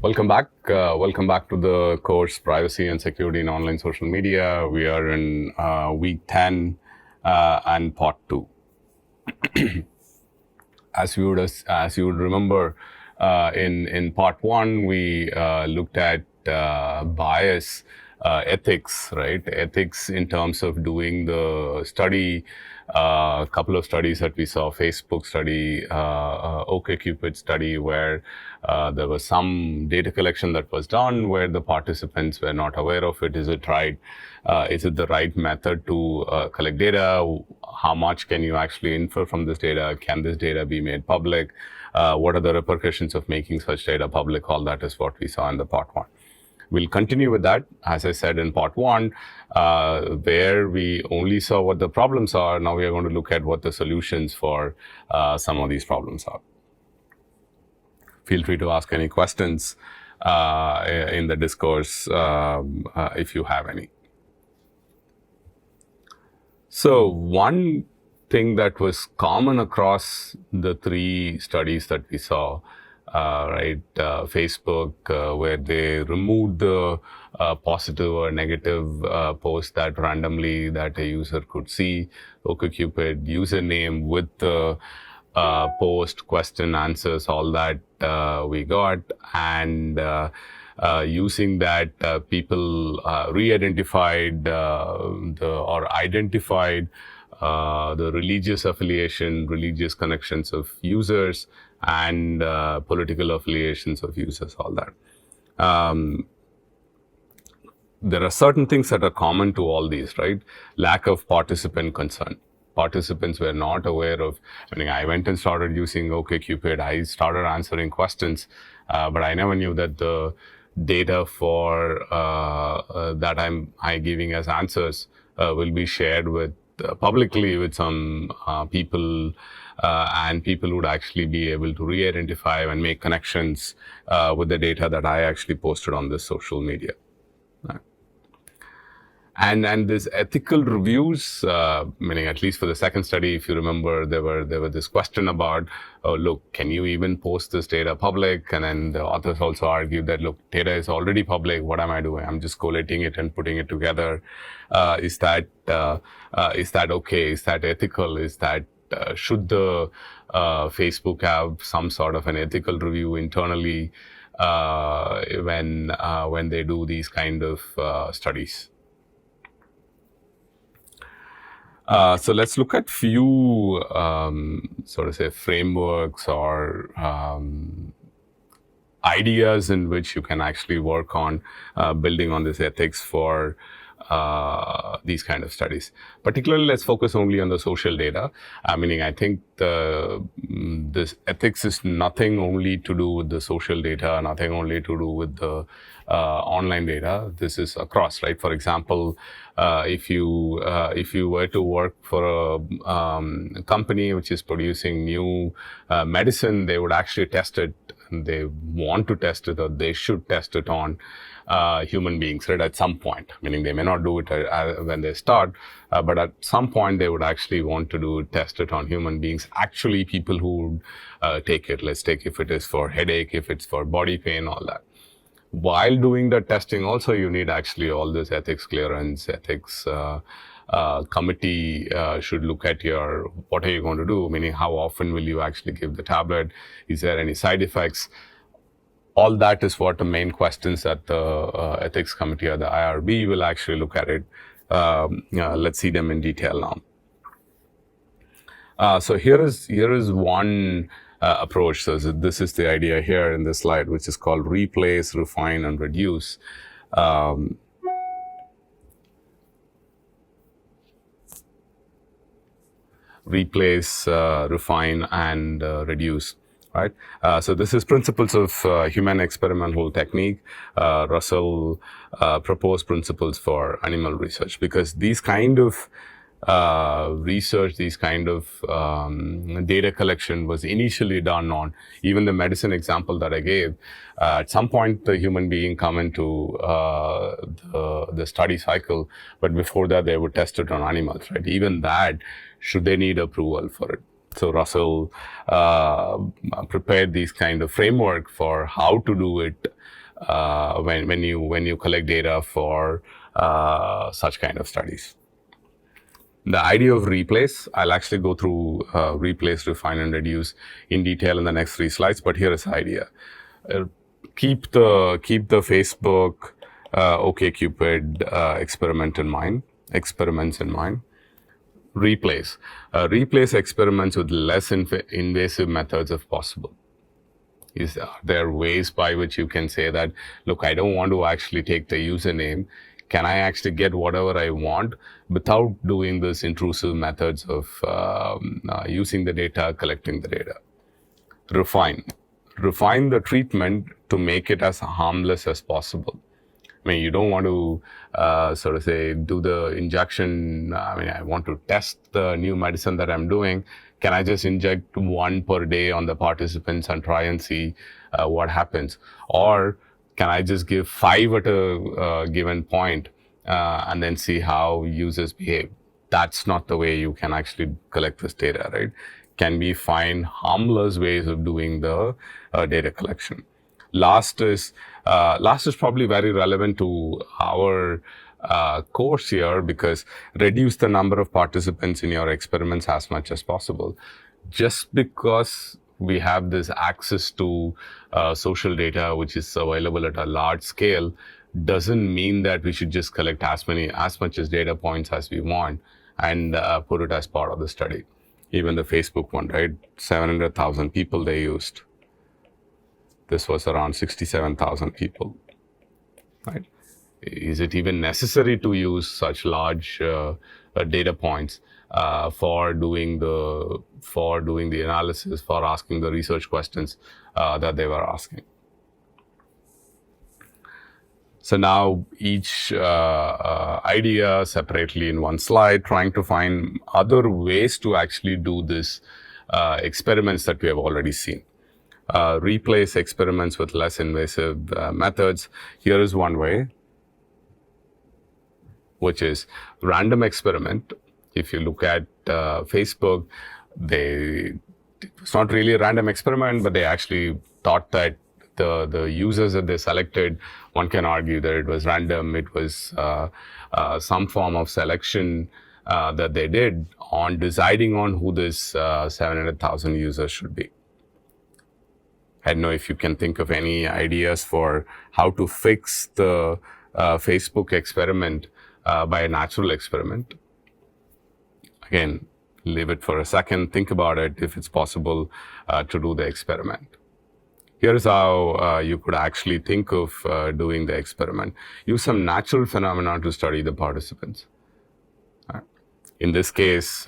Welcome back. Welcome back to the course Privacy and Security in Online Social Media. We are in week 10 and part 2. As you would remember, in part 1 we looked at bias, ethics, right? Ethics in terms of doing the study. A couple of studies that we saw: Facebook study, OkCupid study, where there was some data collection that was done where the participants were not aware of it. Is it right? Is it the right method to collect data? How much can you actually infer from this data? Can this data be made public? What are the repercussions of making such data public? All that is what we saw in the part 1. We'll continue with that, as I said in part 1, where we only saw what the problems are. Now we are going to look at what the solutions for some of these problems are. Feel free to ask any questions in the discourse if you have any. So one thing that was common across the 3 studies that we saw, Facebook, where they removed the positive or negative post that randomly that a user could see. OkCupid, username with the post, question, answers, all that we got. And using that, people re-identified or identified the religious affiliation, religious connections of users, and political affiliations of users, all that. There are certain things that are common to all these, right? Lack of participant consent. Participants were not aware of, I went and started using OkCupid, I started answering questions, but I never knew that the data for that I'm giving as answers will be shared with publicly with some people, and people would actually be able to re-identify and make connections with the data that I actually posted on this social media. And this ethical reviews, meaning at least for the second study, if you remember, there were this question about, oh, look, can you even post this data public? And then the authors also argued that, look, data is already public. What am I doing? I'm just collating it and putting it together. Is that okay? Is that ethical? Is that should the Facebook have some sort of an ethical review internally when they do these kind of studies? So let's look at few frameworks or ideas in which you can actually work on building on this ethics for these kind of studies. Particularly, let's focus only on the social data. Meaning, I think this ethics is nothing only to do with the social data, nothing only to do with the online data. This is across, right? For example, if you were to work for a company which is producing new medicine, they would actually test it. They want to test it, or they should test it on human beings, right? At some point, meaning they may not do it when they start, but at some point they would actually want to test it on human beings. Actually, people who would take it. Let's take if it is for headache, if it's for body pain, all that. While doing the testing, also you need actually all this ethics clearance, ethics committee should look at what are you going to do? Meaning, how often will you actually give the tablet? Is there any side effects? All that is what the main questions that the ethics committee or the IRB will actually look at it. Let's see them in detail now. So here is one approach. So this is the idea here in this slide, which is called replace, refine, and reduce. Replace, refine, and reduce. Right. So this is principles of human experimental technique. Russell proposed principles for animal research, because these kind of research, these kind of data collection was initially done on even the medicine example that I gave. At some point, the human being come into the study cycle, but before that, they would test it on animals, right? Even that, should they need approval for it? So Russell prepared these kind of framework for how to do it when you collect data for such kind of studies. The idea of replace, I'll actually go through replace, refine, and reduce in detail in the next 3 slides. But here is the idea: keep the Facebook OkCupid experiments in mind. Replace experiments with less invasive methods if possible. There are ways by which you can say that, look, I don't want to actually take the username. Can I actually get whatever I want without doing this intrusive methods of using the data, collecting the data? Refine the treatment to make it as harmless as possible. I mean, you don't want to sort of say, do the injection. I mean, I want to test the new medicine that I'm doing. Can I just inject 1 per day on the participants and try and see what happens? Or can I just give 5 at a given point and then see how users behave? That's not the way you can actually collect this data, right? Can we find harmless ways of doing the data collection? Last is probably very relevant to our course here, because reduce the number of participants in your experiments as much as possible. Just because we have this access to social data, which is available at a large scale, doesn't mean that we should just collect as much as data points as we want and put it as part of the study. Even the Facebook one, right? 700,000 people they used. This was around 67,000 people, right? Is it even necessary to use such large data points for doing the analysis, for asking the research questions that they were asking? So now each idea separately in one slide, trying to find other ways to actually do this experiments that we have already seen. Replace experiments with less invasive methods. Here is one way, which is random experiment. If you look at Facebook, it's not really a random experiment, but they actually thought that the users that they selected, one can argue that it was random. It was some form of selection that they did on deciding on who this 700,000 users should be. I don't know if you can think of any ideas for how to fix the Facebook experiment by a natural experiment. Again, leave it for a second, think about it, if it's possible to do the experiment. Here's how you could actually think of doing the experiment. Use some natural phenomena to study the participants. In this case,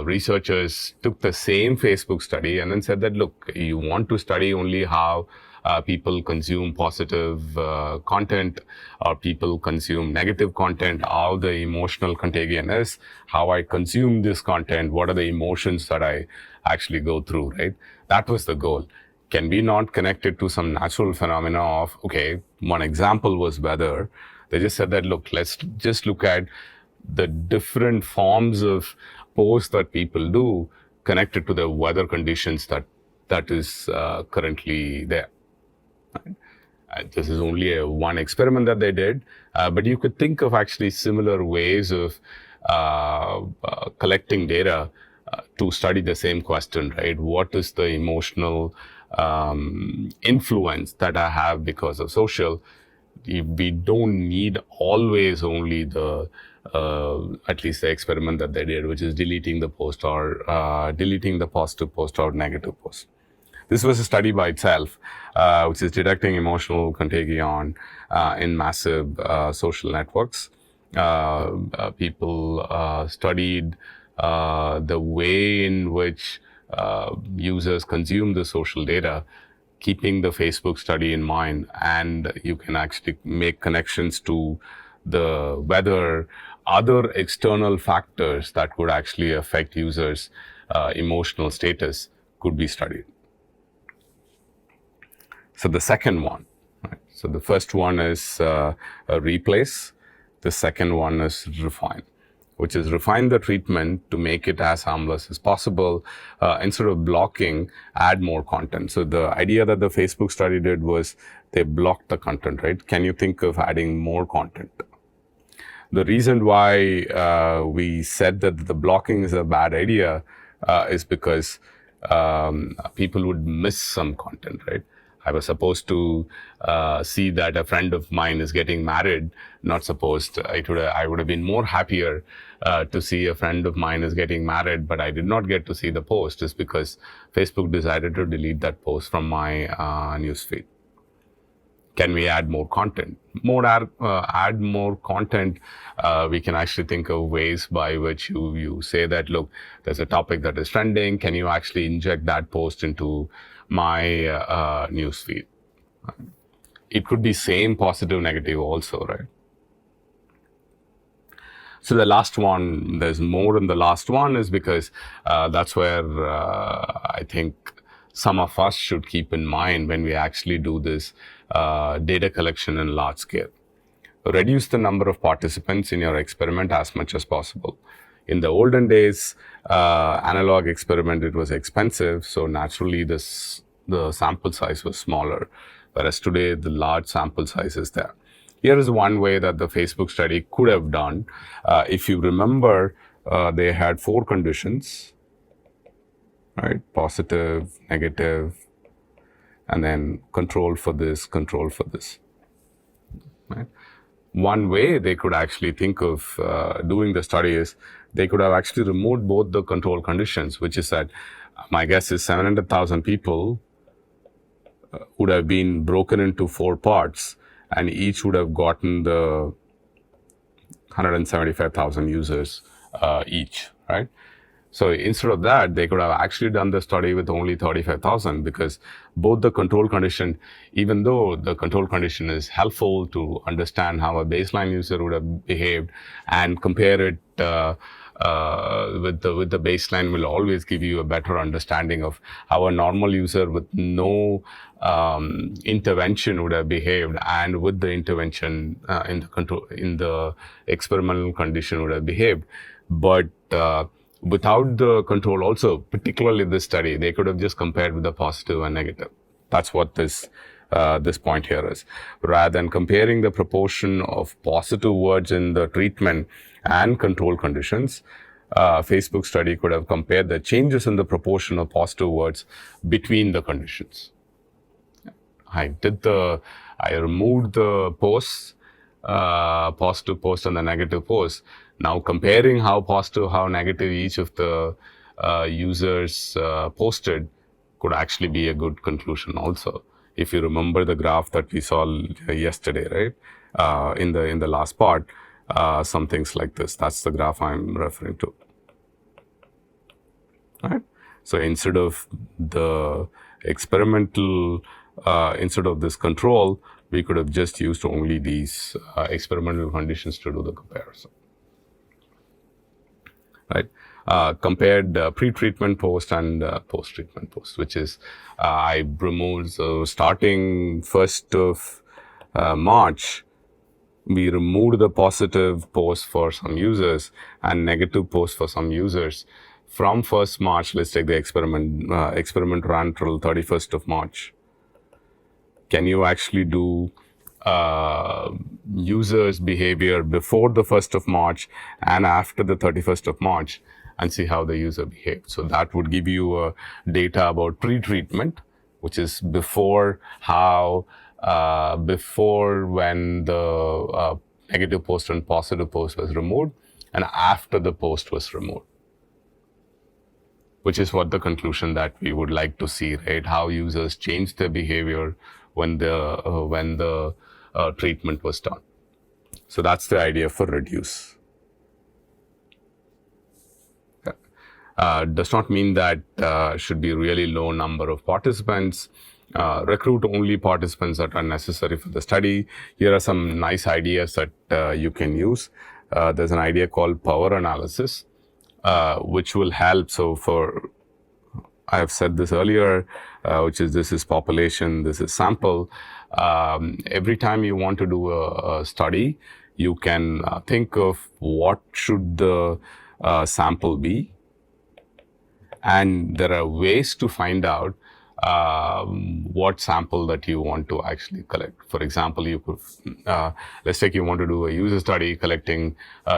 researchers took the same Facebook study and then said that, look, you want to study only how people consume positive content or people consume negative content, how the emotional contagion is, how I consume this content, what are the emotions that I actually go through, right? That was the goal. Can we not connect it to some natural phenomena of, okay, one example was weather. They just said that, look, let's just look at the different forms of posts that people do connected to the weather conditions that is currently there. This is only one experiment that they did, but you could think of actually similar ways of collecting data to study the same question, right? What is the emotional influence that I have because of social? We don't need always only the at least the experiment that they did, which is deleting the post or deleting the positive post or negative post. This was a study by itself, which is detecting emotional contagion in massive social networks. People studied the way in which users consume the social data, keeping the Facebook study in mind, and you can actually make connections to the whether other external factors that could actually affect users' emotional status could be studied. So the second one, right? So the first one is a replace. The second one is refine. which is refine the treatment to make it as harmless as possible. Instead of blocking, add more content. So the idea that the Facebook study did was they blocked the content, right? Can you think of adding more content? The reason why we said that the blocking is a bad idea is because people would miss some content, right? I was supposed to see that a friend of mine is getting married. Not supposed. I would have been more happier to see a friend of mine is getting married, but I did not get to see the post just because Facebook decided to delete that post from my newsfeed. Can we add more content? Add more content. We can actually think of ways by which you say that, look, there's a topic that is trending. Can you actually inject that post into my newsfeed? It could be same positive, negative also, right? So the last one, there's more in the last one is because that's where I think some of us should keep in mind when we actually do this data collection in large scale. Reduce the number of participants in your experiment as much as possible. In the olden days, analog experiment, it was expensive, so naturally the sample size was smaller, whereas today the large sample size is there. Here is one way that the Facebook study could have done. If you remember, they had 4 conditions, right? Positive, negative, and then control for this, control for this, right? One way they could actually think of doing the study is they could have actually removed both the control conditions, which is that my guess is 700,000 people would have been broken into 4 parts, and each would have gotten the 175,000 users each, right? So instead of that, they could have actually done the study with only 35,000, because both the control condition, even though the control condition is helpful to understand how a baseline user would have behaved, and compare it with the baseline will always give you a better understanding of how a normal user with no intervention would have behaved, and with the intervention in the experimental condition would have behaved. But without the control also, particularly this study, they could have just compared with the positive and negative. That's what this point here is. Rather than comparing the proportion of positive words in the treatment and control conditions, Facebook study could have compared the changes in the proportion of positive words between the conditions. I removed the posts, positive post and the negative post. Now comparing how positive, how negative each of the users posted could actually be a good conclusion also. If you remember the graph that we saw yesterday, right? In the last part, some things like this. That's the graph I'm referring to. Right? So instead of the experimental, instead of this control, we could have just used only these experimental conditions to do the comparison. Right? Compared pre-treatment post and post-treatment post, which is I removed, so starting 1st of March, we removed the positive post for some users and negative post for some users. From 1st March, let's take the experiment ran till 31st of March. Can you actually do users' behavior before the 1st of March and after the 31st of March and see how the user behaved? So that would give you data about pre-treatment, which is before when the negative post and positive post was removed, and after the post was removed, which is what the conclusion that we would like to see, right? How users changed their behavior when the treatment was done. So that's the idea for reduce. Does not mean that should be really low number of participants. Recruit only participants that are necessary for the study. Here are some nice ideas that you can use. There's an idea called power analysis, which will help. So I have said this earlier, which is this is population, this is sample. Every time you want to do a study, you can think of what should the sample be, and there are ways to find out what sample that you want to actually collect. For example, you could, let's take you want to do a user study collecting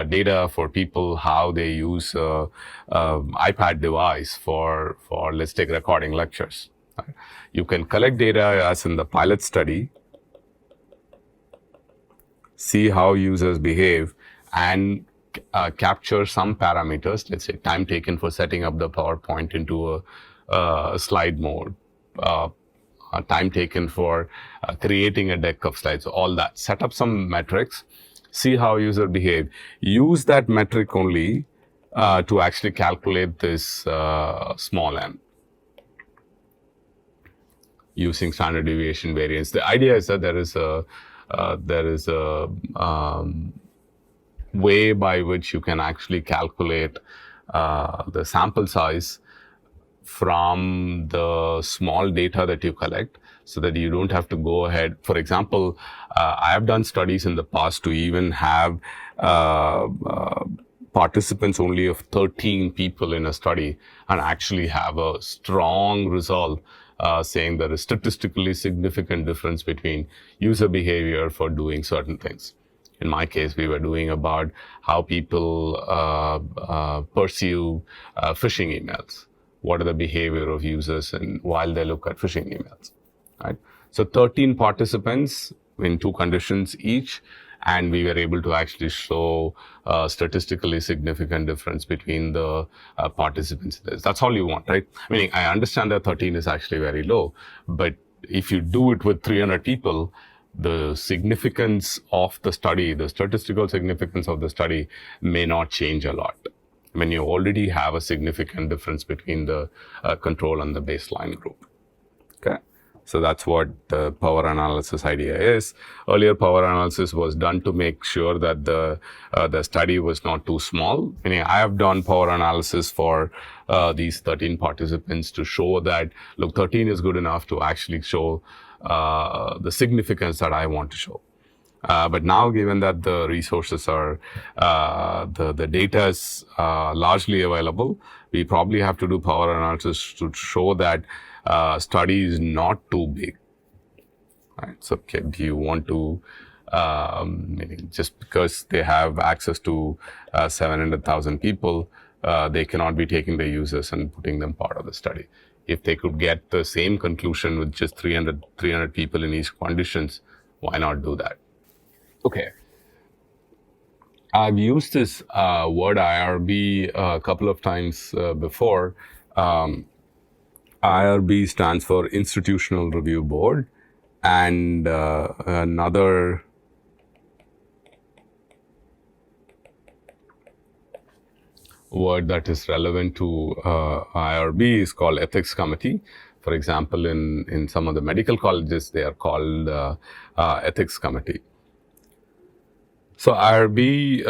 data for people, how they use iPad device for let's take recording lectures. Right? You can collect data as in the pilot study, see how users behave, and capture some parameters, let's say time taken for setting up the PowerPoint into a slide mode, time taken for creating a deck of slides, all that. Set up some metrics, see how user behave. Use that metric only to actually calculate this small n using standard deviation variance. The idea is that there is a way by which you can actually calculate the sample size from the small data that you collect, so that you don't have to go ahead. For example, I have done studies in the past to even have participants only of 13 people in a study and actually have a strong result saying there is statistically significant difference between user behavior for doing certain things. In my case, we were doing about how people pursue phishing emails. What are the behavior of users and while they look at phishing emails, right? So 13 participants in 2 conditions each, and we were able to actually show statistically significant difference between the participants. That's all you want, right? Meaning, I understand that 13 is actually very low, but if you do it with 300 people, the significance of the study, the statistical significance of the study may not change a lot when you already have a significant difference between the control and the baseline group. Okay, so that's what the power analysis idea is. Earlier, power analysis was done to make sure that the study was not too small. Meaning, I have done power analysis for these 13 participants to show that, look, 13 is good enough to actually show the significance that I want to show. But now, given that the resources are, the data is largely available, we probably have to do power analysis to show that study is not too big. Right? So, okay, do you want to, meaning just because they have access to 700,000 people, they cannot be taking the users and putting them part of the study. If they could get the same conclusion with just 300 people in each conditions, why not do that? Okay. I've used this word IRB a couple of times before. IRB stands for Institutional Review Board, and another word that is relevant to IRB is called Ethics Committee. For example, in some of the medical colleges, they are called Ethics Committee. So IRB,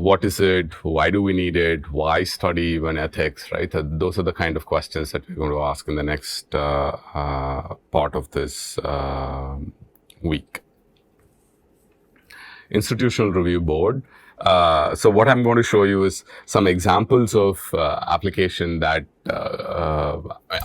what is it? Why do we need it? Why study even ethics, right? Those are the kind of questions that we're going to ask in the next part of this week. Institutional Review Board. So what I'm going to show you is some examples of application that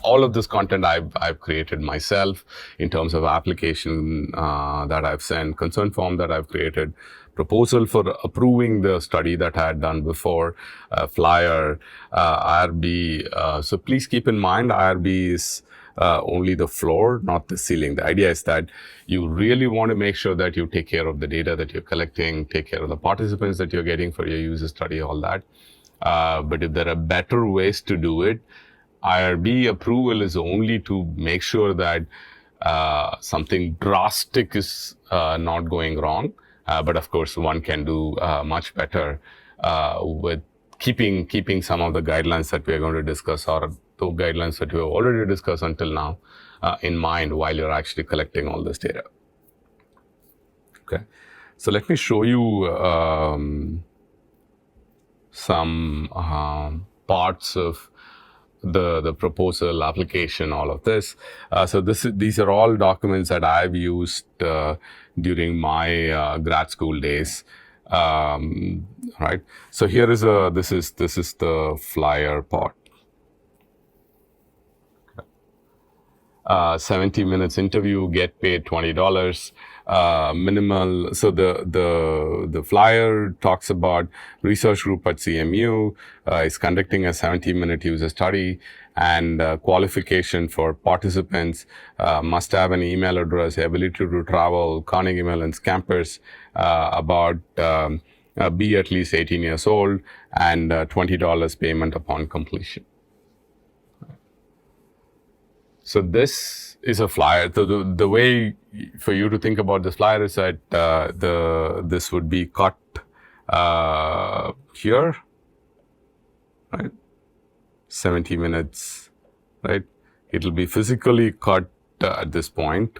all of this content I've created myself in terms of application that I've sent, consent form that I've created, proposal for approving the study that I had done before, flyer, IRB. So please keep in mind, IRB is only the floor, not the ceiling. The idea is that you really want to make sure that you take care of the data that you're collecting, take care of the participants that you're getting for your user study, all that. But if there are better ways to do it, IRB approval is only to make sure that something drastic is not going wrong. But of course, one can do much better with keeping some of the guidelines that we are going to discuss, or the guidelines that we have already discussed until now, in mind while you're actually collecting all this data. Okay, so let me show you some parts of the proposal, application, all of this. So these are all documents that I've used during my grad school days. Right. So here is this is the flyer part. 70 minutes interview, get paid $20. Minimal. So the flyer talks about research group at CMU is conducting a 70-minute user study, and qualification for participants must have an email address, ability to travel, Carnegie Mellon's campus, be at least 18 years old, and $20 payment upon completion. So this is a flyer. The way for you to think about this flyer is that this would be cut here, right? 70 minutes, right? It'll be physically cut at this point,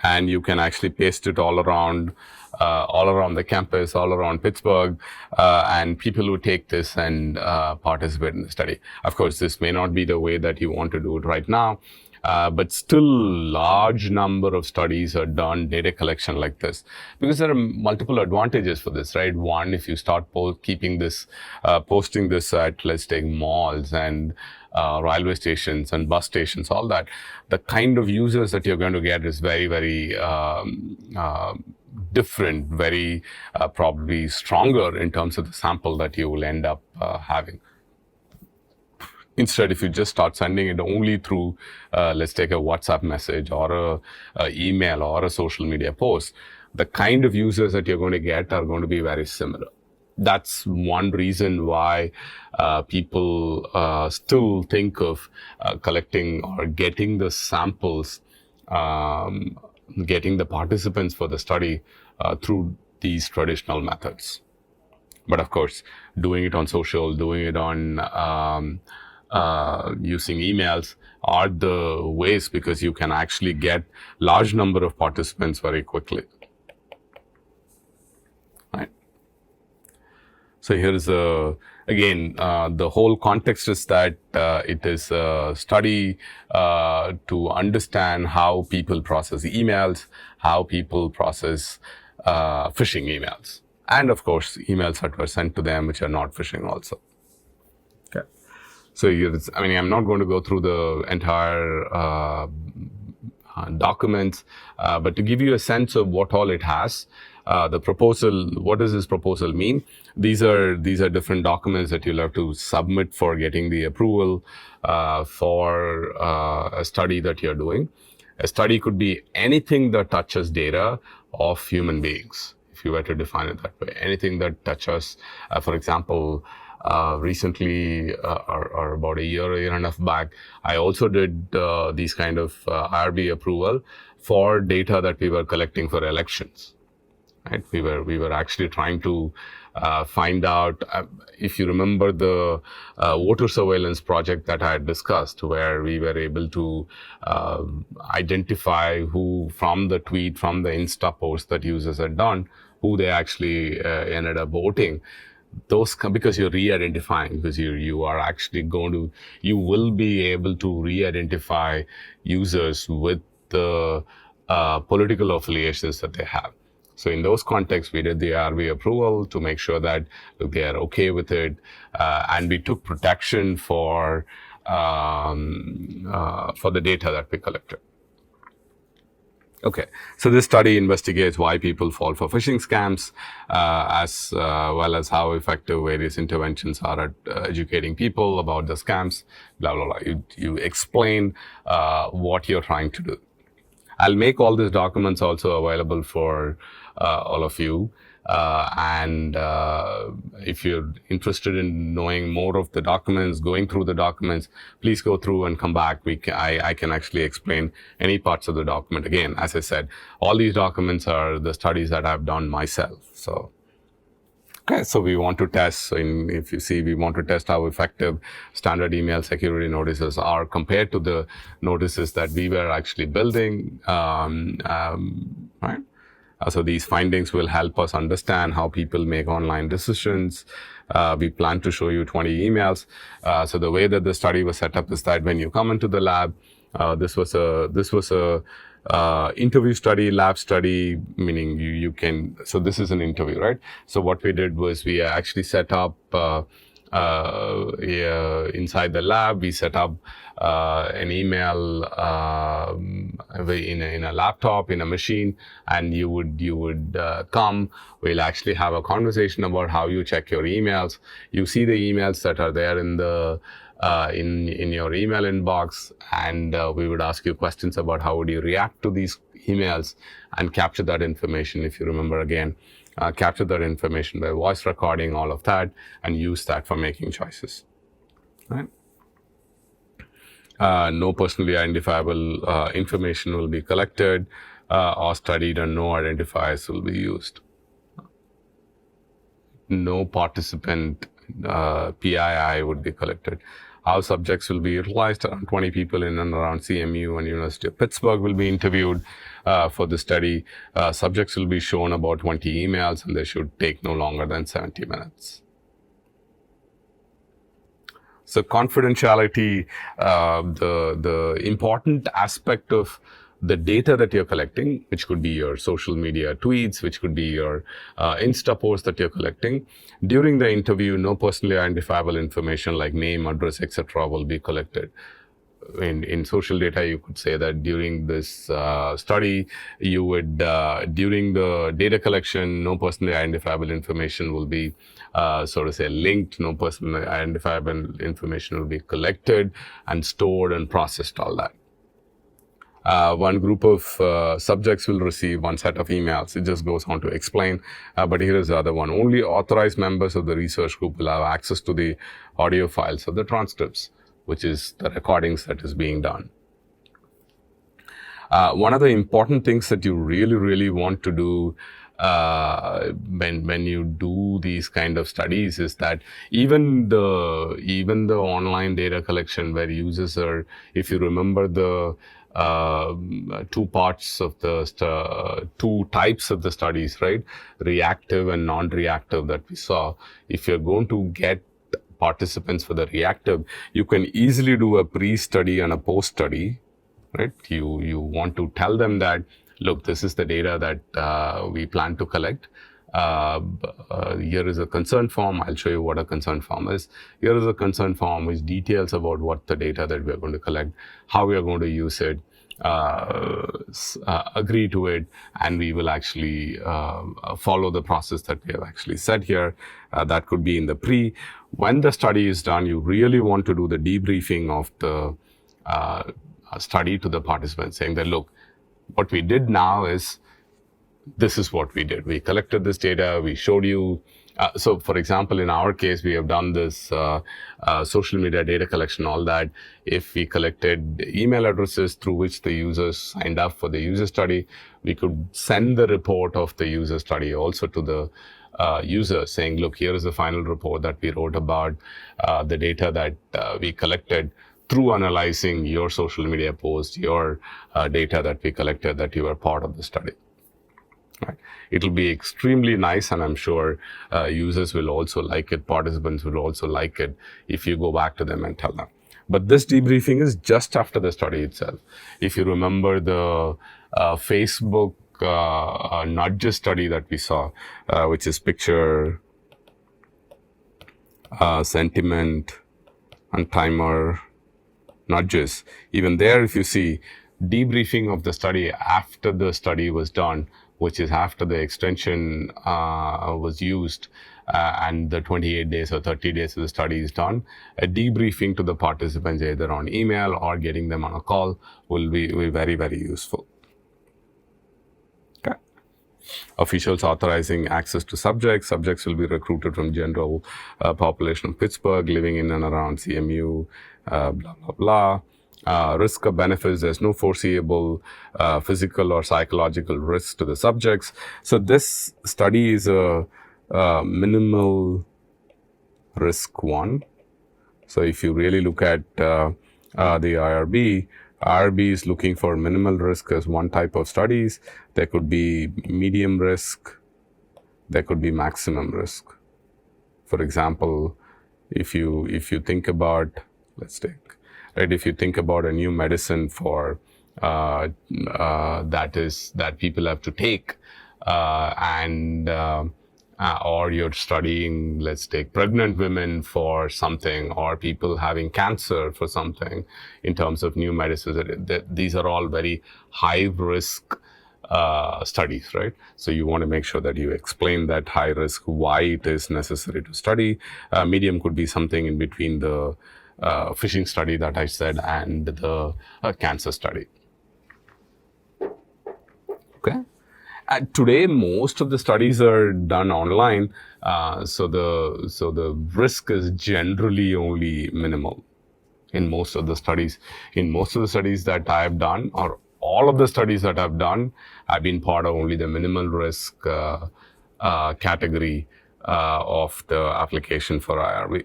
and you can actually paste it all around the campus, all around Pittsburgh, and people who take this and participate in the study. Of course, this may not be the way that you want to do it right now. But still, large number of studies are done, data collection like this, because there are multiple advantages for this, right? One, if you start posting this at, let's take malls and railway stations and bus stations, all that, the kind of users that you're going to get is very, very different, very probably stronger in terms of the sample that you will end up having. Instead, if you just start sending it only through, let's take a WhatsApp message or a email or a social media post, the kind of users that you're going to get are going to be very similar. That's one reason why people still think of collecting or getting the samples, getting the participants for the study through these traditional methods. But of course, doing it on social, doing it on using emails are the ways, because you can actually get large number of participants very quickly. Right. So here is again, the whole context is that it is a study to understand how people process emails, how people process phishing emails, and of course, emails that were sent to them which are not phishing also. Okay. So I'm not going to go through the entire documents, but to give you a sense of what all it has, the proposal, what does this proposal mean? These are different documents that you'll have to submit for getting the approval for a study that you're doing. A study could be anything that touches data of human beings, if you were to define it that way. Anything that touches, for example, recently, or about a year and a half back, I also did these kind of IRB approval for data that we were collecting for elections. Right? We were actually trying to find out, if you remember the voter surveillance project that I had discussed, where we were able to identify who, from the tweet, from the Insta post that users had done, who they actually ended up voting. Those because you're re-identifying, because you are actually you will be able to re-identify users with the political affiliations that they have. So in those contexts, we did the IRB approval to make sure that they are okay with it, and we took protection for the data that we collected. Okay, so this study investigates why people fall for phishing scams, as well as how effective various interventions are at educating people about the scams, blah, blah, blah. You explain what you're trying to do. I'll make all these documents also available for all of you. And if you're interested in knowing more of the documents, going through the documents, please go through and come back. I can actually explain any parts of the document. Again, as I said, all these documents are the studies that I've done myself. So, okay, so we want to test, if you see, we want to test how effective standard email security notices are compared to the notices that we were actually building, right? So these findings will help us understand how people make online decisions. We plan to show you 20 emails. So the way that the study was set up is that when you come into the lab, this was a interview study, lab study, meaning you can, so this is an interview, right? So what we did was we actually set up, inside the lab, we set up an email in a laptop, in a machine, and you would come. We'll actually have a conversation about how you check your emails. You see the emails that are there in the in your email inbox, and we would ask you questions about how would you react to these emails, and capture that information. If you remember again, capture that information by voice recording, all of that, and use that for making choices. Right? No personally identifiable information will be collected or studied, and no identifiers will be used. No participant PII would be collected. How subjects will be utilized, around 20 people in and around CMU and University of Pittsburgh will be interviewed for the study. Subjects will be shown about 20 emails, and they should take no longer than 70 minutes. So confidentiality, the important aspect of the data that you're collecting, which could be your social media tweets, which could be your Insta posts that you're collecting. During the interview, no personally identifiable information like name, address, etc. will be collected. In social data, you could say that during this study, you would, during the data collection, no personally identifiable information will be, so to say, linked. No personally identifiable information will be collected and stored and processed, all that. One group of subjects will receive one set of emails. It just goes on to explain, but here is the other one. Only authorized members of the research group will have access to the audio files of the transcripts, which is the recordings that is being done. One of the important things that you really want to do when you do these kind of studies is that even the online data collection where users are, if you remember the two parts of the two types of the studies, right? Reactive and non-reactive that we saw. If you're going to get participants for the reactive, you can easily do a pre-study and a post-study, right? You want to tell them that, look, this is the data that we plan to collect. Here is a consent form. I'll show you what a consent form is. Here is a consent form which details about what the data that we are going to collect, how we are going to use it, agree to it, and we will actually follow the process that we have actually set here. That could be in the pre. When the study is done, you really want to do the debriefing of the study to the participants, saying that, look, what we did now is, this is what we did. We collected this data, we showed you. So for example, in our case, we have done this social media data collection, all that. If we collected email addresses through which the users signed up for the user study, we could send the report of the user study also to the user, saying, look, here is the final report that we wrote about the data that we collected through analyzing your social media posts, your data that we collected, that you were part of the study. Right. It'll be extremely nice, and I'm sure users will also like it, participants will also like it if you go back to them and tell them. But this debriefing is just after the study itself. If you remember the Facebook nudges study that we saw, which is picture, sentiment, and timer nudges. Even there, if you see debriefing of the study after the study was done, which is after the extension was used and the 28 days or 30 days of the study is done, a debriefing to the participants either on email or getting them on a call will be very useful. Okay. Officials authorizing access to subjects. Subjects will be recruited from general population of Pittsburgh, living in and around CMU, blah, blah, blah. Risk of benefits, there's no foreseeable physical or psychological risk to the subjects. So this study is a minimal risk one. So if you really look at the IRB is looking for minimal risk as one type of studies. There could be medium risk, there could be maximum risk. For example, if you think about, let's take, right, if you think about a new medicine for that people have to take, or you're studying, let's take pregnant women for something, or people having cancer for something, in terms of new medicines. These are all very high risk studies, right? So you want to make sure that you explain that high risk, why it is necessary to study. Medium could be something in between the fishing study that I said and the cancer study. Okay. Today, most of the studies are done online, so the risk is generally only minimal in most of the studies. In most of the studies that I have done, or all of the studies that I've done, I've been part of only the minimal risk category of the application for IRB.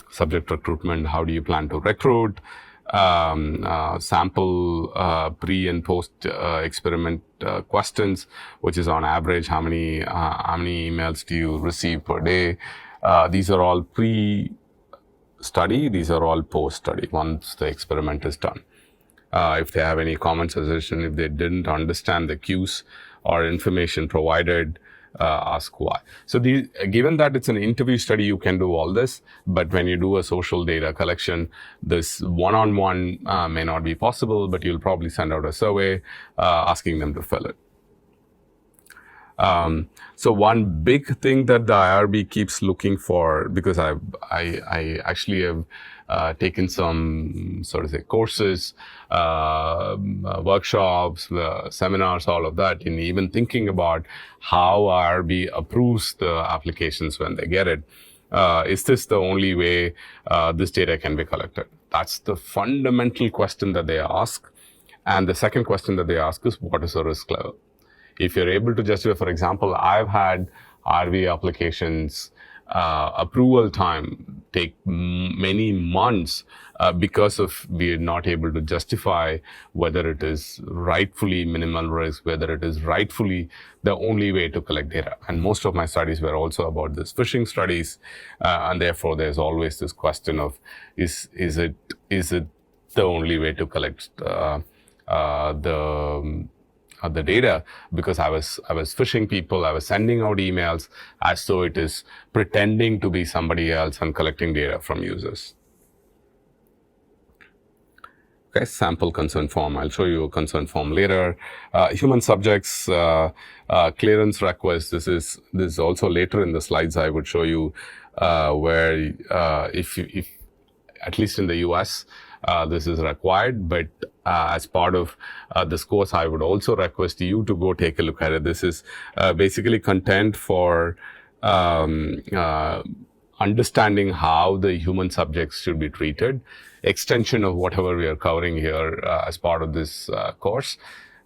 Subject recruitment: how do you plan to recruit? Sample pre and post experiment questions, which is on average how many emails do you receive per day. These are all pre-study. These are all post-study once the experiment is done. If they have any comment, suggestion, if they didn't understand the cues or information provided, ask why. So given that it's an interview study, you can do all this, but when you do a social data collection, this one-on-one may not be possible, but you'll probably send out a survey asking them to fill it. So one big thing that the IRB keeps looking for, because I actually have taken some courses, workshops, seminars, all of that, in even thinking about how IRB approves the applications when they get it. Is this the only way this data can be collected? That's the fundamental question that they ask. And the second question that they ask is, what is the risk level? If you're able to justify, for example, I've had RV applications approval time take many months because of we're not able to justify whether it is rightfully minimal risk, whether it is rightfully the only way to collect data. And most of my studies were also about this phishing studies, and therefore there's always this question of is it the only way to collect the data, because I was phishing people, I was sending out emails as though it is pretending to be somebody else and collecting data from users. Okay, sample consent form. I'll show you a consent form later. Human subjects clearance request. This is also later in the slides. I would show you where if at least in the US, this is required, but as part of this course, I would also request you to go take a look at it. This is basically content for understanding how the human subjects should be treated, extension of whatever we are covering here as part of this course,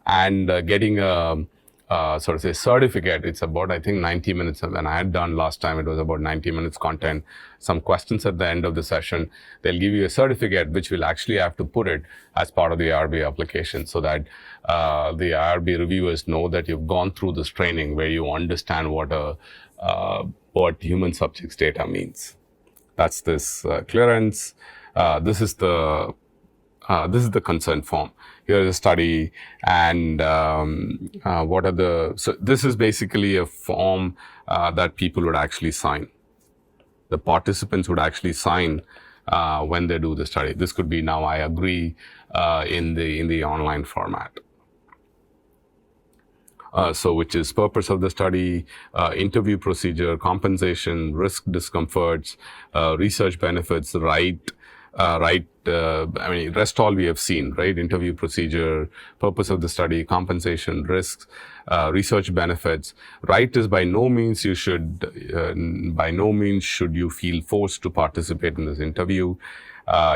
and getting a certificate. It's about, I think, 90 minutes. When I had done last time, it was about 90 minutes content, some questions at the end of the session. They'll give you a certificate, which will actually have to put it as part of the IRB application, so that the IRB reviewers know that you've gone through this training where you understand what human subjects data means. That's this clearance. This is the consent form. Here is a study, and so this is basically a form that people would actually sign. The participants would actually sign when they do the study. This could be, now I agree, in the online format. So which is purpose of the study, interview procedure, compensation, risk, discomforts, research benefits, rest all we have seen, right? Interview procedure, purpose of the study, compensation, risks, research benefits. Right is by no means should you feel forced to participate in this interview.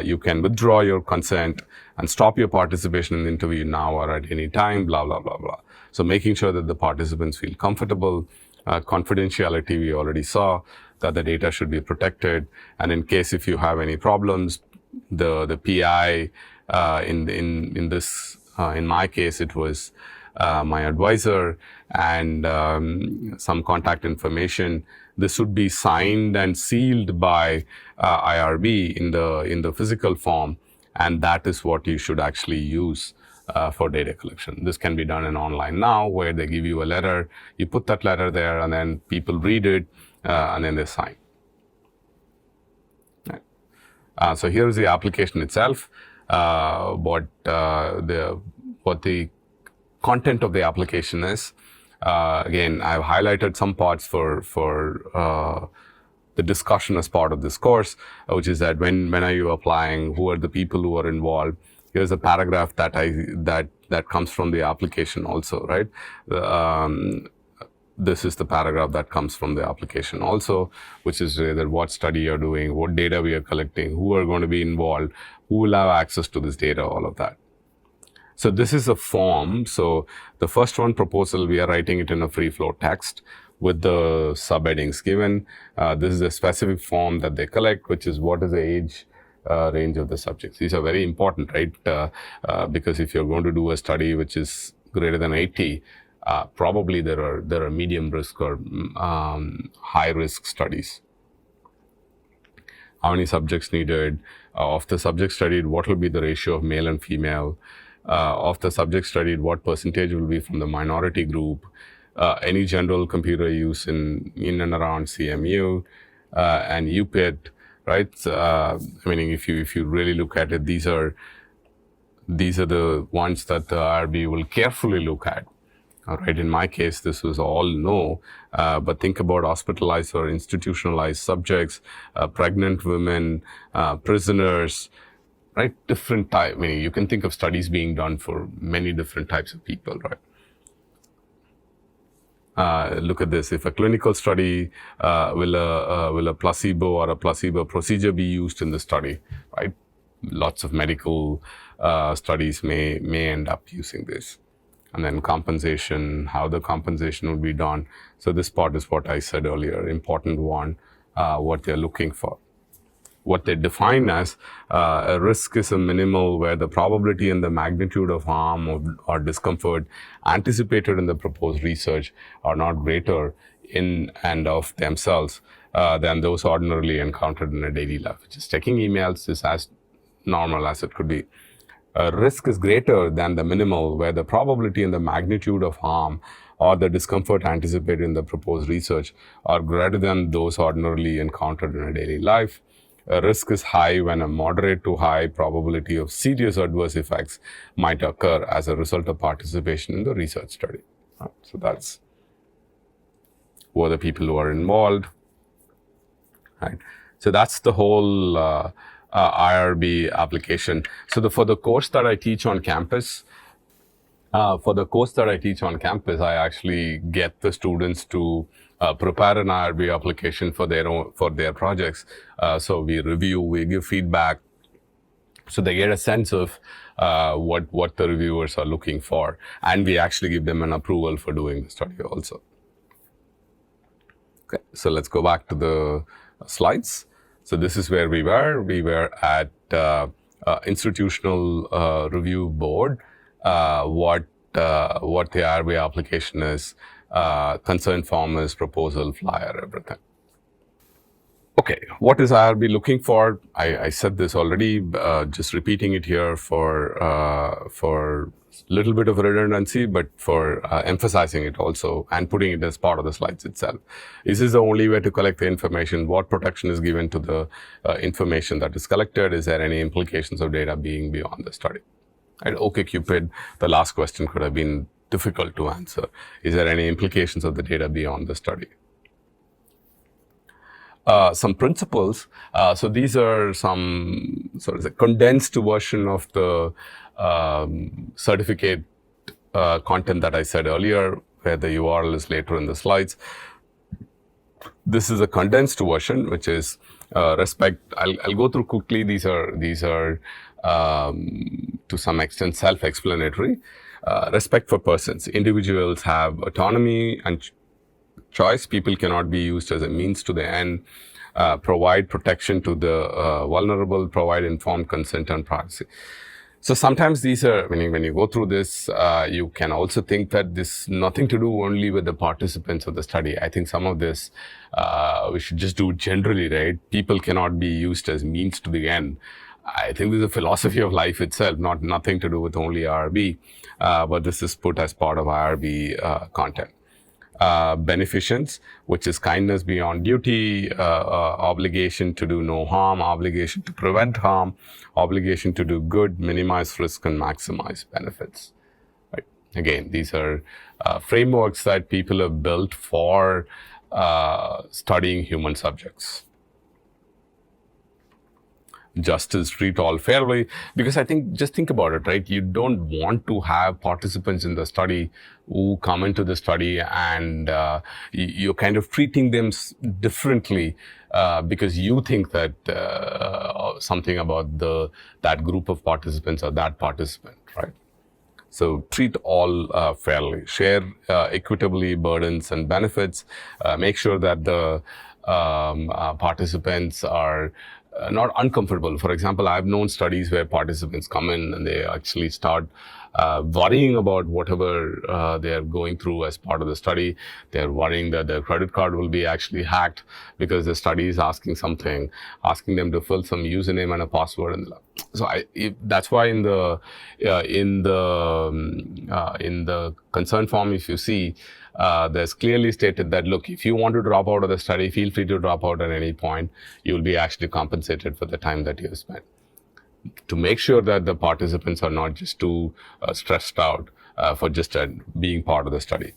You can withdraw your consent and stop your participation in the interview now or at any time, blah, blah, blah, blah. So making sure that the participants feel comfortable. Confidentiality, we already saw that the data should be protected. And in case if you have any problems, the PI, in my case, it was my advisor, and some contact information. This would be signed and sealed by IRB in the physical form, and that is what you should actually use for data collection. This can be done in online now, where they give you a letter, you put that letter there, and then people read it, and then they sign. Right. So here's the application itself. What the content of the application is. Again, I've highlighted some parts for the discussion as part of this course, which is that when are you applying, who are the people who are involved. Here's a paragraph that comes from the application also, right? This is the paragraph that comes from the application also, which is either what study you're doing, what data we are collecting, who are going to be involved, who will have access to this data, all of that. So this is a form. So the first one, proposal, we are writing it in a free flow text with the subheadings given. This is a specific form that they collect, which is what is the age range of the subjects. These are very important, right? Because if you're going to do a study which is greater than 80, probably there are medium risk or high risk studies. How many subjects needed? Of the subjects studied, what will be the ratio of male and female? Of the subjects studied, what percentage will be from the minority group? Any general computer use in and around CMU and UPIT, right? Meaning if you really look at it, these are the ones that the IRB will carefully look at. All right. In my case, this was all no, but think about hospitalized or institutionalized subjects, pregnant women, prisoners, right? Different type. I mean, you can think of studies being done for many different types of people, right? Look at this. If a clinical study, will a placebo or a placebo procedure be used in the study, right? Lots of medical studies may end up using this. And then compensation, how the compensation would be done. So this part is what I said earlier, important one, what they're looking for. What they define as a risk is a minimal where the probability and the magnitude of harm or discomfort anticipated in the proposed research are not greater in and of themselves than those ordinarily encountered in a daily life. Just checking emails is as normal as it could be. Risk is greater than the minimal where the probability and the magnitude of harm or the discomfort anticipated in the proposed research are greater than those ordinarily encountered in a daily life. Risk is high when a moderate to high probability of serious adverse effects might occur as a result of participation in the research study. So that's who are the people who are involved. Right. So that's the whole IRB application. So for the course that I teach on campus, I actually get the students to prepare an IRB application for their projects. So we review, we give feedback, so they get a sense of what the reviewers are looking for, and we actually give them an approval for doing the study also. Okay, so let's go back to the slides. So this is where we were. We were at institutional review board. What the IRB application is, consent form is, proposal, flyer, everything. Okay, what is IRB looking for? I said this already, just repeating it here for a little bit of redundancy, but for emphasizing it also and putting it as part of the slides itself. Is this the only way to collect the information? What protection is given to the information that is collected? Is there any implications of data being beyond the study? At OkCupid, the last question could have been difficult to answer. Is there any implications of the data beyond the study? Some principles. So these are some sort of a condensed version of the certificate content that I said earlier, where the URL is later in the slides. This is a condensed version, which is respect. I'll go through quickly. These are to some extent self-explanatory. Respect for persons. Individuals have autonomy and choice. People cannot be used as a means to the end. Provide protection to the vulnerable. Provide informed consent and privacy. So sometimes these are, when you go through this, you can also think that this nothing to do only with the participants of the study. I think some of this we should just do generally, right? People cannot be used as means to the end. I think this is a philosophy of life itself, nothing to do with only IRB, but this is put as part of IRB content. Beneficence, which is kindness beyond duty, obligation to do no harm, obligation to prevent harm, obligation to do good, minimize risk, and maximize benefits. Right? Again, these are frameworks that people have built for studying human subjects. Justice, treat all fairly, because I think, just think about it, right? You don't want to have participants in the study who come into the study and you're kind of treating them differently because you think that something about that group of participants or that participant, right? So treat all fairly, share equitably burdens and benefits, make sure that the participants are not uncomfortable. For example, I've known studies where participants come in and they actually start worrying about whatever they are going through as part of the study. They're worrying that their credit card will be actually hacked because the study is asking them to fill some username and a password. And so that's why in the consent form, if you see, there's clearly stated that, look, if you want to drop out of the study, feel free to drop out at any point. You will be actually compensated for the time that you have spent. To make sure that the participants are not just too stressed out for just being part of the study.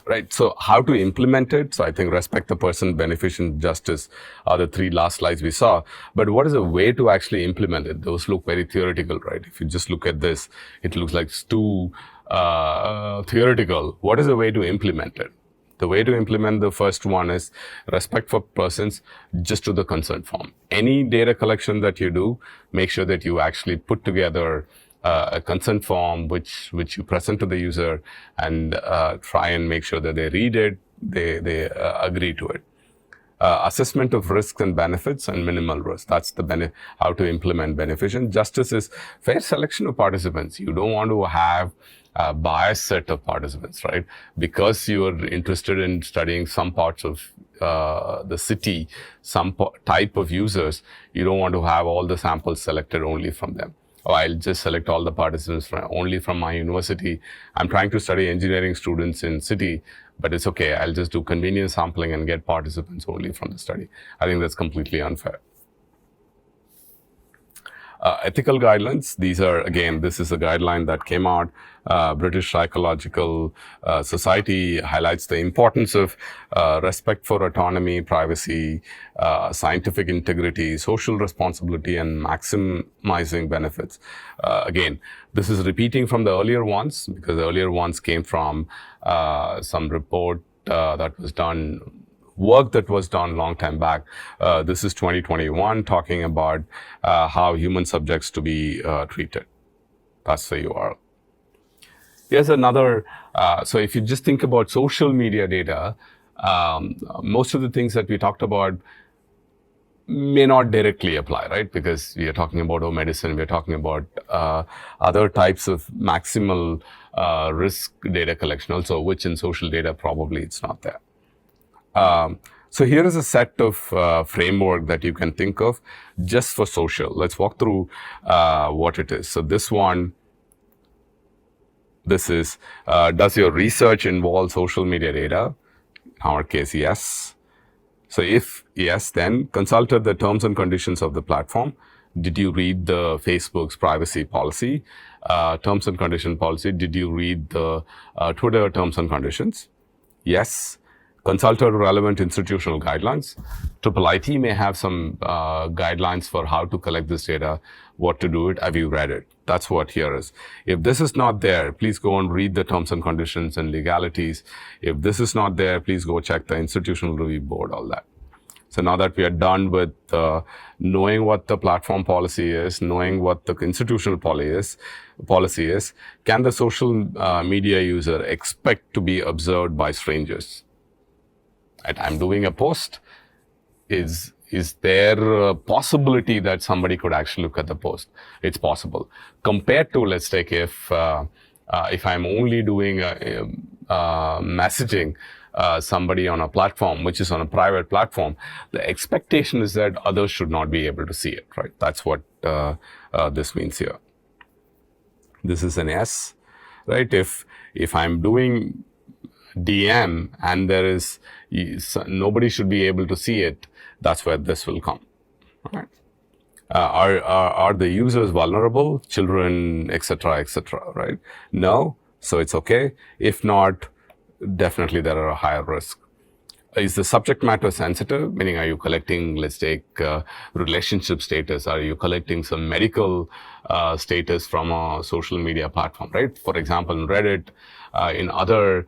Right. So how to implement it? So I think respect the person, beneficence, justice are the three last slides we saw. But what is a way to actually implement it? Those look very theoretical, right? If you just look at this, it looks like it's too theoretical. What is a way to implement it? The way to implement the first one is respect for persons just to the consent form. Any data collection that you do, make sure that you actually put together a consent form which you present to the user and try and make sure that they read it, they agree to it. Assessment of risks and benefits and minimal risk. That's how to implement beneficence. Justice is fair selection of participants. You don't want to have a biased set of participants, right? Because you are interested in studying some parts of the city, some type of users, you don't want to have all the samples selected only from them. Oh, I'll just select all the participants only from my university. I'm trying to study engineering students in city, but it's okay. I'll just do convenience sampling and get participants only from the study. I think that's completely unfair. Ethical guidelines. These are, again, this is a guideline that came out. British Psychological Society highlights the importance of respect for autonomy, privacy, scientific integrity, social responsibility, and maximizing benefits. Again, this is repeating from the earlier ones because the earlier ones came from some report that was done, work that was done long time back. This is 2021 talking about how human subjects to be treated. That's the URL. Here's another, so if you just think about social media data, most of the things that we talked about may not directly apply, right? Because we are talking about medicine, we are talking about other types of maximal risk data collection also, which in social data probably it's not there. So here is a set of framework that you can think of just for social. Let's walk through what it is. So this one, this is, does your research involve social media data? In our case, yes. So if yes, then consulted the terms and conditions of the platform. Did you read the Facebook's privacy policy, terms and condition policy? Did you read the Twitter terms and conditions? Yes. Consulted relevant institutional guidelines. IIT may have some guidelines for how to collect this data, what to do it. Have you read it? That's what here is. If this is not there, please go and read the terms and conditions and legalities. If this is not there, please go check the institutional review board, all that. So now that we are done with knowing what the platform policy is, knowing what the institutional policy is, can the social media user expect to be observed by strangers? I'm doing a post. Is there a possibility that somebody could actually look at the post? It's possible. Compared to, let's take if I'm only doing messaging, somebody on a platform, which is on a private platform, the expectation is that others should not be able to see it, right? That's what this means here. This is an S, right? If I'm doing DM and there is nobody should be able to see it, that's where this will come. Right? Are the users vulnerable? Children, etc., right? No, so it's okay. If not, definitely there are a higher risk. Is the subject matter sensitive? Meaning, are you collecting, let's take relationship status? Are you collecting some medical status from a social media platform, right? For example, in Reddit, in other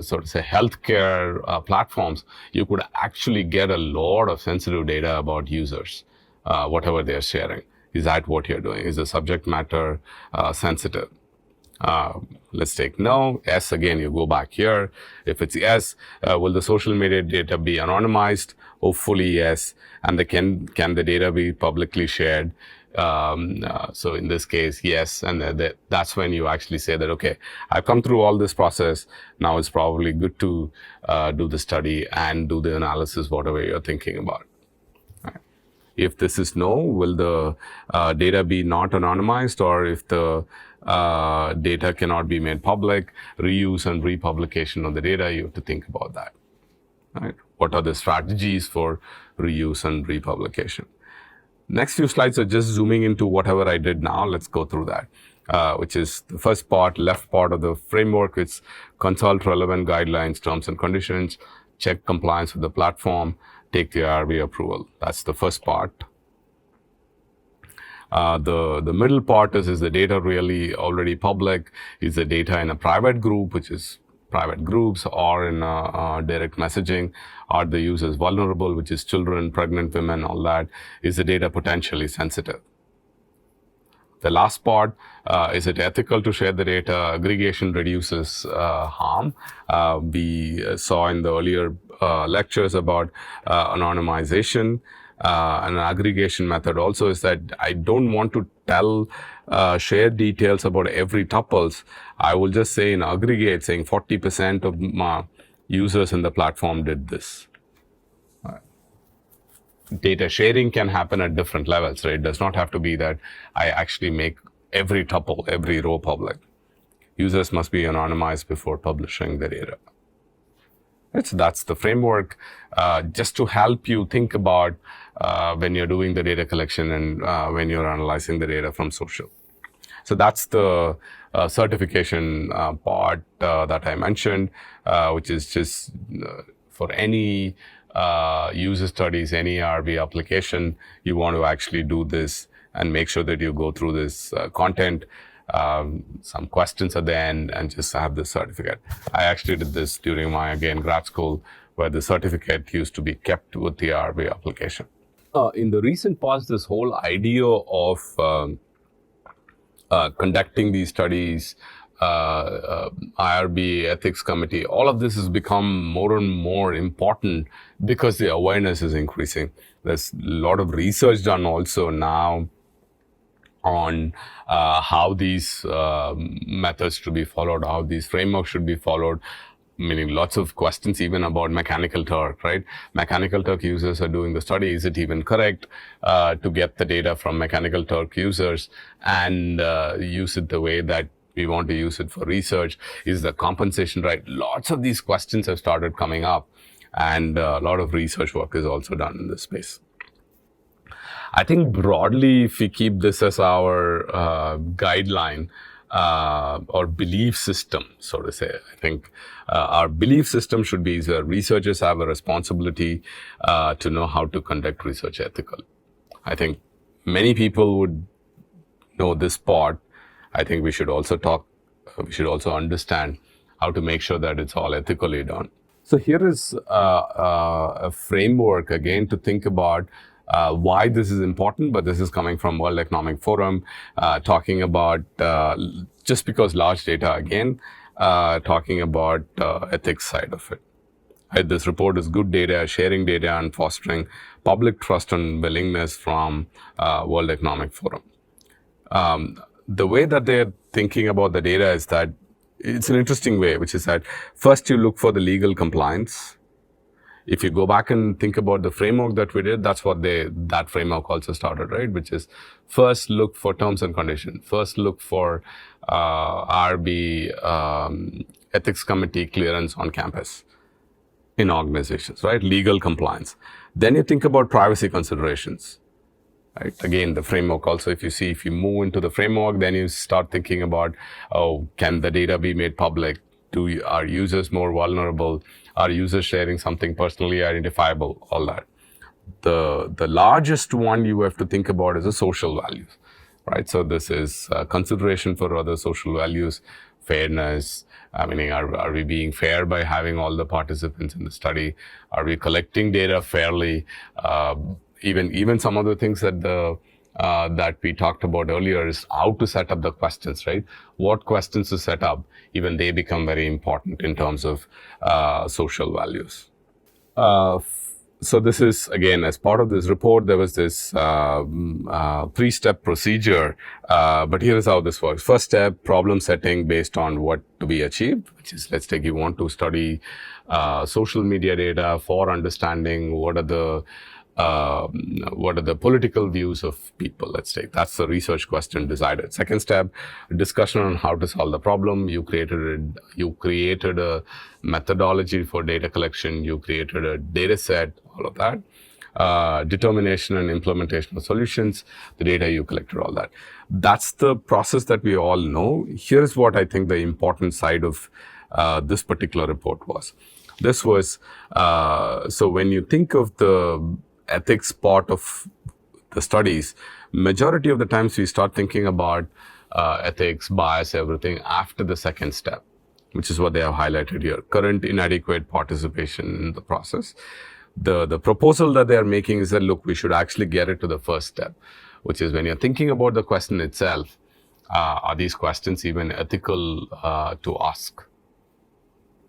sort of say healthcare platforms, you could actually get a lot of sensitive data about users, whatever they're sharing. Is that what you're doing? Is the subject matter sensitive? Let's take no. S, again, you go back here. If it's yes, will the social media data be anonymized? Hopefully yes. And can the data be publicly shared? So in this case, yes. And that's when you actually say that, okay, I've come through all this process. Now it's probably good to do the study and do the analysis, whatever you're thinking about. If this is no, will the data be not anonymized? Or if the data cannot be made public, reuse and republication of the data, you have to think about that. Right? What are the strategies for reuse and republication? Next few slides are just zooming into whatever I did now. Let's go through that, which is the first part, left part of the framework. It's consult relevant guidelines, terms and conditions, check compliance with the platform, take the IRB approval. That's the first part. The middle part is the data really already public? Is the data in a private group, which is private groups, or in direct messaging? Are the users vulnerable, which is children, pregnant women, all that? Is the data potentially sensitive? The last part, is it ethical to share the data? Aggregation reduces harm. We saw in the earlier lectures about anonymization. An aggregation method also is that I don't want to share details about every tuples. I will just say in aggregate, saying 40% of my users in the platform did this. Data sharing can happen at different levels, right? It does not have to be that I actually make every tuple, every row public. Users must be anonymized before publishing the data. That's the framework, just to help you think about when you're doing the data collection and when you're analyzing the data from social. So that's the certification part that I mentioned, which is just for any user studies, any IRB application, you want to actually do this and make sure that you go through this content, some questions at the end, and just have the certificate. I actually did this during my, again, grad school, where the certificate used to be kept with the IRB application. In the recent past, this whole idea of conducting these studies, IRB, ethics committee, all of this has become more and more important because the awareness is increasing. There's a lot of research done also now on how these methods should be followed, how these frameworks should be followed, meaning lots of questions even about Mechanical Turk, right? Mechanical Turk users are doing the study. Is it even correct to get the data from Mechanical Turk users and use it the way that we want to use it for research? Is the compensation right? Lots of these questions have started coming up, and a lot of research work is also done in this space. I think broadly, if we keep this as our guideline or belief system, so to say, I think our belief system should be that researchers have a responsibility to know how to conduct research ethically. I think many people would know this part. I think we should also understand how to make sure that it's all ethically done. So here is a framework again to think about why this is important, but this is coming from World Economic Forum, talking about just because large data, again, talking about ethics side of it. Right? This report is good data, sharing data, and fostering public trust and willingness from World Economic Forum. The way that they're thinking about the data is that it's an interesting way, which is that first you look for the legal compliance. If you go back and think about the framework that we did, that's what that framework also started, right? Which is first look for terms and conditions. First look for RB ethics committee clearance on campus in organizations, right? Legal compliance. Then you think about privacy considerations, right? Again, the framework also, if you move into the framework, then you start thinking about, oh, can the data be made public? Are users more vulnerable? Are users sharing something personally identifiable? All that. The largest one you have to think about is the social values, right? So this is consideration for other social values, fairness. I mean, are we being fair by having all the participants in the study? Are we collecting data fairly? Even some of the things that we talked about earlier is how to set up the questions, right? What questions to set up, even they become very important in terms of social values. So this is, again, as part of this report, there was this three-step procedure, but here is how this works. First step, problem setting based on what to be achieved, which is, let's take, you want to study social media data for understanding what are the political views of people, let's take. That's the research question decided. Second step, discussion on how to solve the problem. You created a methodology for data collection. You created a data set, all of that. Determination and implementation of solutions, the data you collected, all that. That's the process that we all know. Here's what I think the important side of this particular report was. This was, so when you think of the ethics part of the studies, majority of the times we start thinking about ethics, bias, everything after the second step, which is what they have highlighted here. Current inadequate participation in the process. The proposal that they are making is that, look, we should actually get it to the first step, which is when you're thinking about the question itself, are these questions even ethical to ask,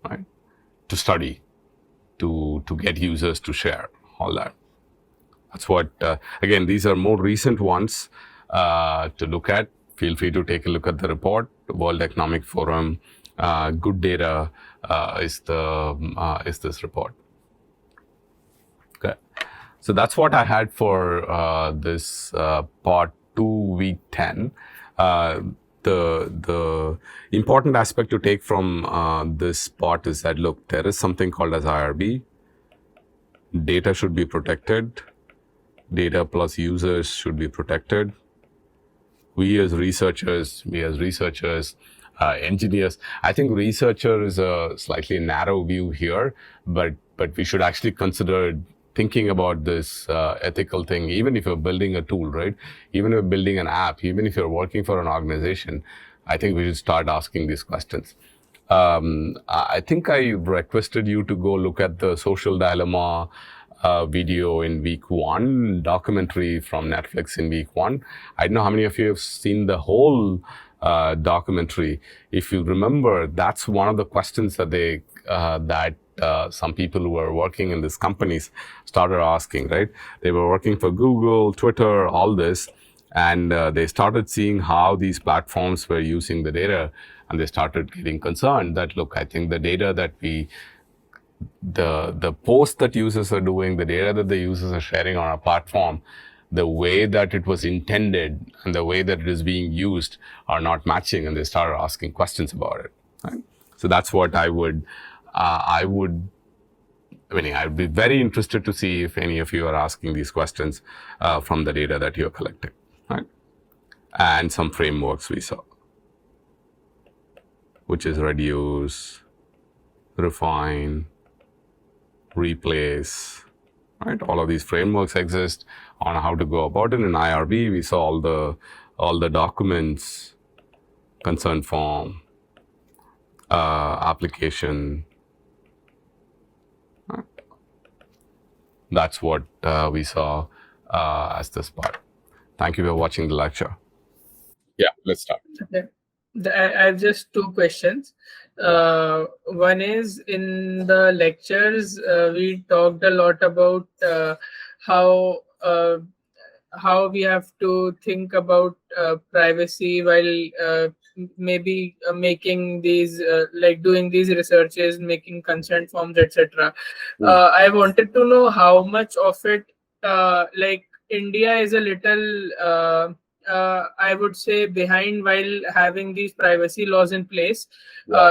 right? To study, to get users to share, all that. That's what, again, these are more recent ones to look at. Feel free to take a look at the report. World Economic Forum, good data is this report. Okay. So that's what I had for this part 2, week 10. The important aspect to take from this part is that, look, there is something called as IRB. Data should be protected. Data plus users should be protected. We as researchers, engineers, I think researcher is a slightly narrow view here, but we should actually consider thinking about this ethical thing, even if you're building a tool, right? Even if you're building an app, even if you're working for an organization, I think we should start asking these questions. I think I requested you to go look at the social dilemma video in week 1, documentary from Netflix in week 1. I don't know how many of you have seen the whole documentary. If you remember, that's one of the questions that some people who were working in these companies started asking, right? They were working for Google, Twitter, all this, and they started seeing how these platforms were using the data, and they started getting concerned that, look, I think the data that the posts that users are doing, the data that the users are sharing on our platform, the way that it was intended and the way that it is being used are not matching, and they started asking questions about it. Right? So that's what I'd be very interested to see if any of you are asking these questions from the data that you're collecting, right? And some frameworks we saw, which is reduce, refine, replace, right? All of these frameworks exist on how to go about it. In IRB, we saw all the documents, consent form, application. Right? That's what we saw as this part. Thank you for watching the lecture. Yeah, let's start. Okay. I have just 2 questions. One is, in the lectures, we talked a lot about how we have to think about privacy while maybe making these like doing these researches, making consent forms, etc. I wanted to know how much of it, like India is a little, I would say, behind while having these privacy laws in place.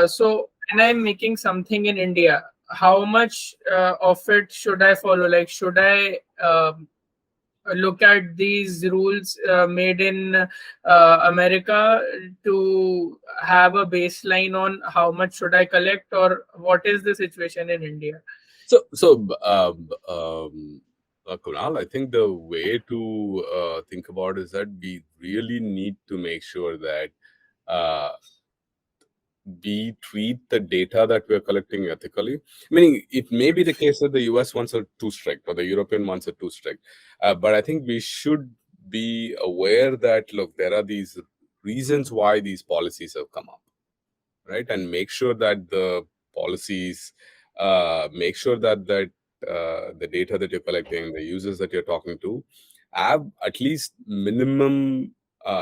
So when I'm making something in India, how much of it should I follow? Like, should I look at these rules made in America to have a baseline on how much should I collect, or what is the situation in India? Kunal, I think the way to think about is that we really need to make sure that uh, we treat the data that we're collecting ethically. Meaning, it may be the case that the US ones are too strict or the European ones are too strict. But I think we should be aware that, look, there are these reasons why these policies have come up, right? And make sure that the policies, make sure that the data that you're collecting, the users that you're talking to, have at least minimum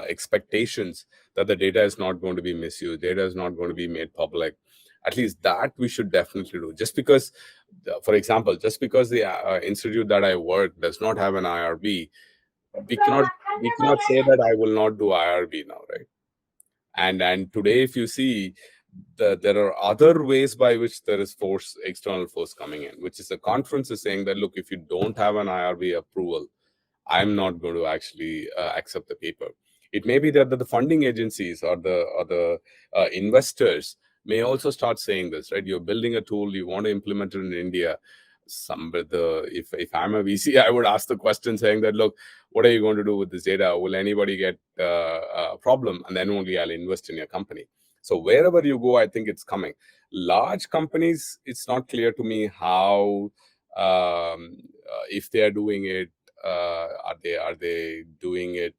expectations that the data is not going to be misused, data is not going to be made public. At least that we should definitely do. Just because, for example, just because the institute that I work does not have an IRB, we cannot say that I will not do IRB now, right? And today, if you see, there are other ways by which there is external force coming in, which is the conference is saying that, look, if you don't have an IRB approval, I'm not going to actually accept the paper. It may be that the funding agencies or the investors may also start saying this, right? You're building a tool, you want to implement it in India. If I'm a VC, I would ask the question saying that, look, what are you going to do with this data? Will anybody get a problem? And then only I'll invest in your company. So wherever you go, I think it's coming. Large companies, it's not clear to me how, if they are doing it, are they doing it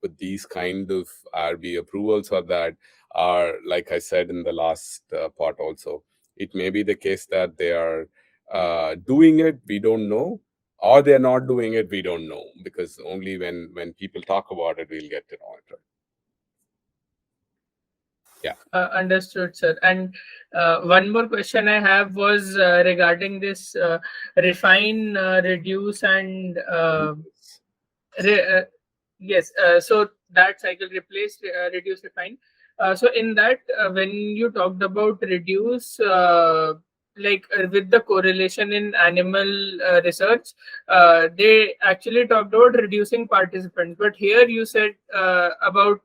with these kind of RB approvals, or that are, like I said in the last part also, it may be the case that they are doing it, we don't know, or they're not doing it, we don't know, because only when people talk about it, we'll get to know it, right? Yeah. Understood, sir. And one more question I have was regarding this refine, reduce, and re- uh, yes. So that cycle replaced reduce, refine. So in that, when you talked about reduce, with the correlation in animal research, they actually talked about reducing participants. But here you said about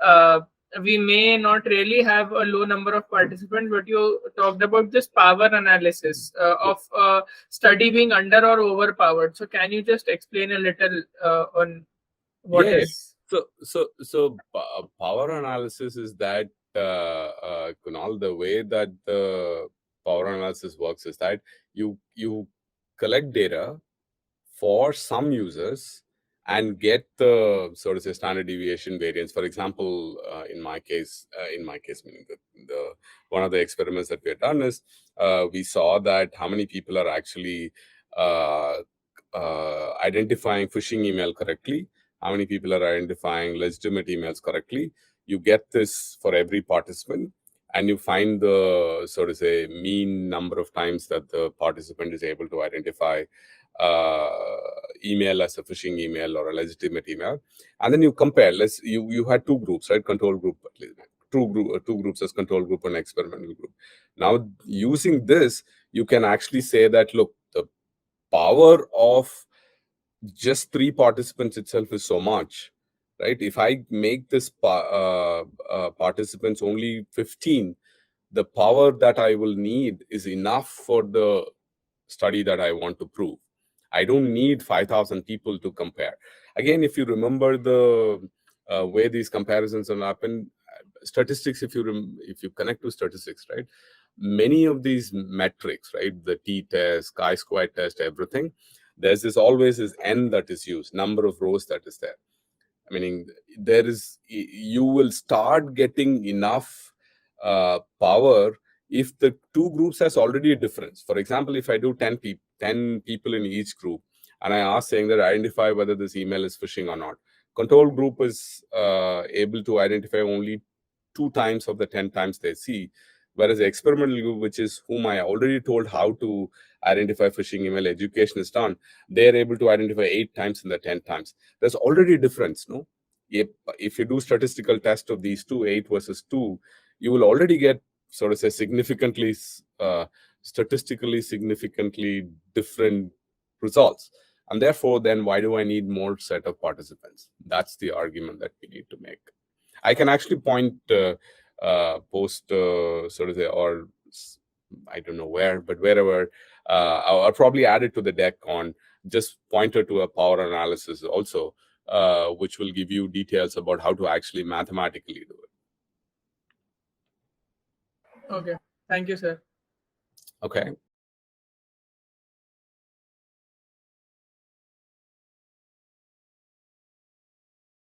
uh, we may not really have a low number of participants, but you talked about this power analysis of study being under or overpowered. So can you just explain a little on what Yeah. is? So power analysis is that, Kunal, the way that the power analysis works is that you collect data for some users and get the, so to say, standard deviation variance. For example, in my case, meaning the one of the experiments that we have done is, we saw that how many people are actually uh, identifying phishing email correctly, how many people are identifying legitimate emails correctly. You get this for every participant, and you find the, so to say, mean number of times that the participant is able to identify uh, email as a phishing email or a legitimate email, and then you compare. You had two groups, right? Control group, at least two groups as control group and experimental group. Now, using this, you can actually say that, look, the power of just three participants itself is so much, right? If I make this participants only 15, the power that I will need is enough for the study that I want to prove. I don't need 5,000 people to compare. Again, if you remember the way these comparisons will happen, statistics, if you connect to statistics, right? Many of these metrics, right? The t-test, chi-square test, everything, there's this always is n that is used, number of rows that is there. Meaning, you will start getting enough power if the two groups has already a difference. For example, if I do 10 people in each group, and I ask saying that identify whether this email is phishing or not, Control group is able to identify only 2 times of the 10 times they see, whereas the experimental group, which is whom I already told how to identify phishing email, education is done, they're able to identify 8 times in the 10 times. There's already a difference, no? If you do statistical test of these two, 8 versus 2, you will already get sort of say significantly, statistically significantly different results. And therefore, then why do I need more set of participants? That's the argument that we need to make. I can actually point post sort of say, or I don't know where, but wherever, I'll probably add it to the deck on just pointer to a power analysis also, which will give you details about how to actually mathematically do it. Okay. Thank you, sir. Okay.